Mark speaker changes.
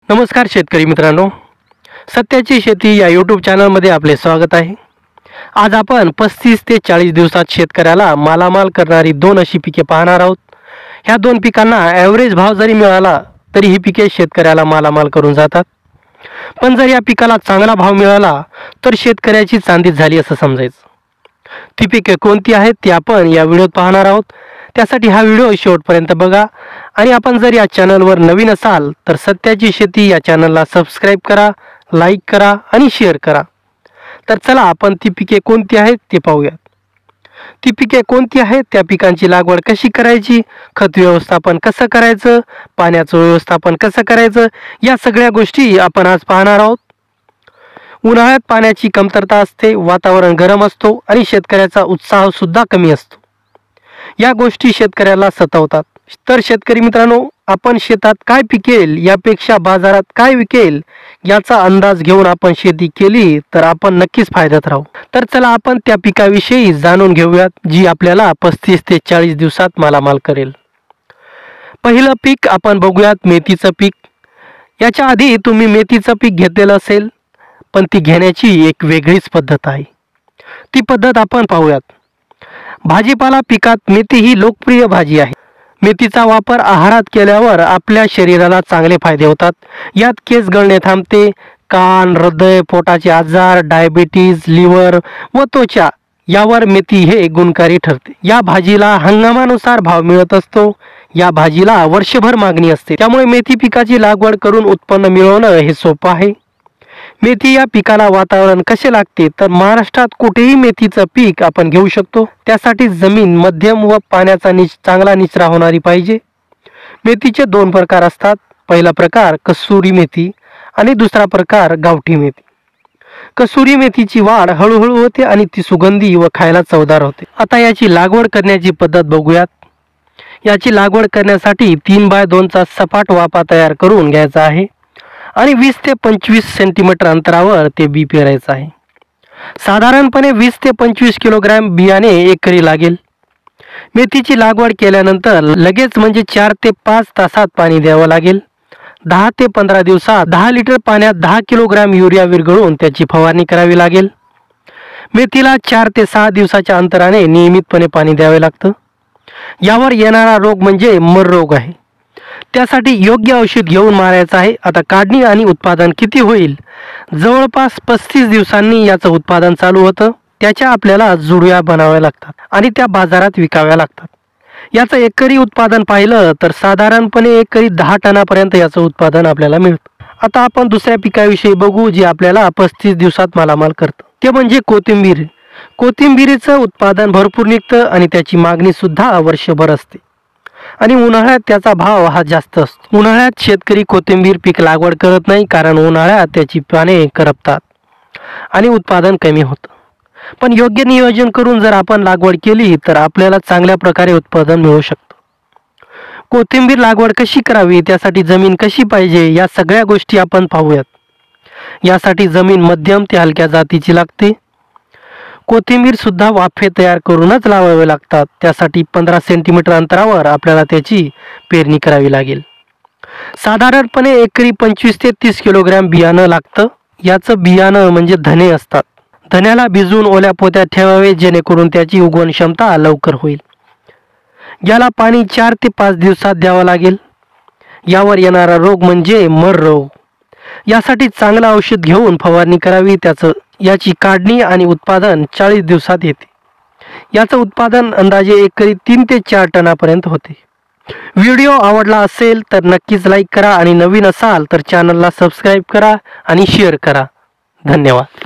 Speaker 1: नमस्कार शेतकरी मित्रांनो, सत्याची शेती या यूट्यूब चॅनलमध्ये आपले स्वागत आहे। आज आपण 35 ते 40 दिवसात शेतकऱ्याला मालामाल करणारी दोन अशी पिके पाहणार आहोत। ह्या दोन पिकांना ॲव्हरेज भाव जरी मिळाला तरी ही पिके शेतकऱ्याला मालामाल करून जातात, पण जर या पिकाला चांगला भाव मिळाला तर शेतकऱ्याची चांदीच झाली असं समजायचं। ती पिके कोणती आहेत ते आपण या व्हिडिओत पाहणार आहोत। त्यासाठी हा व्हिडिओ शेवटपर्यंत बघा आणि आपण जर या चॅनलवर नवीन असाल तर सत्याची शेती या चॅनलला सबस्क्राइब करा, लाईक करा आणि शेअर करा। तर चला आपण ती पिके कोणती आहेत ते पाहूयात। ती पिके कोणती आहेत, त्या पिकांची लागवड कशी करायची, खत व्यवस्थापन कसं करायचं, पाण्याचं व्यवस्थापन कसं करायचं, या सगळ्या गोष्टी आपण आज पाहणार आहोत। उन्हाळ्यात पाण्याची कमतरता असते, वातावरण गरम असतो आणि शेतकऱ्याचा उत्साह सुद्धा कमी असतो। या गोष्टी शेतकऱ्याला सतावतात। तर शेतकरी मित्रांनो, आपण शेतात काय पिकेल यापेक्षा बाजारात काय विकेल याचा अंदाज घेऊन आपण शेती केली तर आपण नक्कीच फायद्यात राहू। तर चला आपण त्या पिकाविषयी जाणून घेऊयात जी आपल्याला 35 ते 40 दिवसात मालामाल करेल। पहिलं पीक आपण बघूयात, मेथीचं पीक। याच्या आधी तुम्ही मेथीचं पीक घेतलेलं असेल, पण ती घेण्याची एक वेगळीच पद्धत आहे। ती पद्धत आपण पाहूयात। भाजीपाला पिकात मेथी ही लोकप्रिय भाजी आहे। मेथीचा वापर आहारात केल्यावर आपल्या शरीराला चांगले फायदे होतात। यात केस गळणे थांबते, कान, हृदय, पोटाचे आजार, डायबिटीज, लिव्हर व त्वचा यावर मेथी हे गुणकारी ठरते। या भाजीला हंगामानुसार भाव मिळत असतो। या भाजीला वर्षभर मागणी असते, त्यामुळे मेथी पिकाची लागवड करून उत्पन्न मिळवणं हे सोपं आहे। मेथी या पिकाला वातावरण कसे लागते, तर महाराष्ट्रात कुठेही मेथीचं पीक आपण घेऊ शकतो। त्यासाठी जमीन मध्यम व पाण्याचा चांगला निचरा होणारी पाहिजे। मेथीचे दोन प्रकार असतात। पहिला प्रकार कसुरी मेथी आणि दुसरा प्रकार गावठी मेथी। कसुरी मेथीची वाढ हळूहळू होते आणि ती सुगंधी व खायला चवदार होते। आता याची लागवड करण्याची पद्धत बघूयात। याची लागवड करण्यासाठी 3 बाय 2 चा सपाट वाफा तयार करून घ्यायचा आहे आणि 20 ते 25 सेंटीमीटर अंतरावर ते बी पेरायचं आहे। साधारणपणे 20 ते 25 किलोग्रॅम बियाणे एकरी लागेल। मेथीची लागवड केल्यानंतर लगेच म्हणजे 4 ते 5 तासात पाणी द्यावं लागेल। 10 ते 15 दिवसात 10 लिटर पाण्यात 10 किलोग्रॅम युरिया विरघळून त्याची फवारणी करावी लागेल। मेथीला 4 ते 6 दिवसाच्या अंतराने नियमितपणे पाणी द्यावे लागतं। यावर येणारा रोग म्हणजे मर रोग आहे, त्यासाठी योग्य औषध घेऊन मारायचं आहे। आता काढणी आणि उत्पादन किती होईल, जवळपास 35 दिवसांनी याचं उत्पादन चालू होतं। त्याच्या आपल्याला जुडव्या बनाव्या लागतात आणि त्या बाजारात विकाव्या लागतात। याचं एकरी उत्पादन पाहिलं तर साधारणपणे एकरी 10 टनापर्यंत याचं उत्पादन आपल्याला मिळतं। आता आपण दुसऱ्या पिकाविषयी बघू जे आपल्याला 35 दिवसात मालामाल करतं, ते म्हणजे कोथिंबीर। कोथिंबीरीचं उत्पादन भरपूर निघतं आणि त्याची मागणी सुद्धा वर्षभर असते आणि उन्हाळ्यात त्याचा भाव हा जास्त असतो। उन्हाळ्यात शेतकरी कोथिंबीर पीक लागवड करत नाही, कारण उन्हाळ्यात त्याची पाने करपतात आणि उत्पादन कमी होतं। पण योग्य नियोजन करून जर आपण लागवड केली तर आपल्याला चांगल्या प्रकारे उत्पादन मिळू शकतं। कोथिंबीर लागवड कशी करावी, त्यासाठी जमीन कशी पाहिजे, या सगळ्या गोष्टी आपण पाहूयात। यासाठी जमीन मध्यम ते हलक्या जातीची लागते। कोथिंबीर सुद्धा वाफे तयार करूनच लावावे लागतात। त्यासाठी 15 सेंटीमीटर अंतरावर आपल्याला त्याची पेरणी करावी लागेल। साधारणपणे एकरी 25 ते 30 किलोग्रॅम बियाणं लागतं। याचं बियाणं म्हणजे धने असतात। धन्याला भिजवून ओल्या पोत्यात ठेवावे, जेणेकरून त्याची उगवण क्षमता लवकर होईल। याला पाणी 4 ते 5 दिवसात द्यावं लागेल। यावर येणारा रोग म्हणजे मर रोग। यासाठी चांगलं औषध घेऊन फवारणी करावी। याची काढणी आणि उत्पादन 40 दिवसात येते। याचं उत्पादन अंदाजे एकरी 3 ते 4 टनापर्यंत होते। व्हिडिओ आवडला असेल तर नक्कीच लाईक करा आणि नवीन असाल तर चॅनलला सबस्क्राइब करा आणि शेअर करा। धन्यवाद।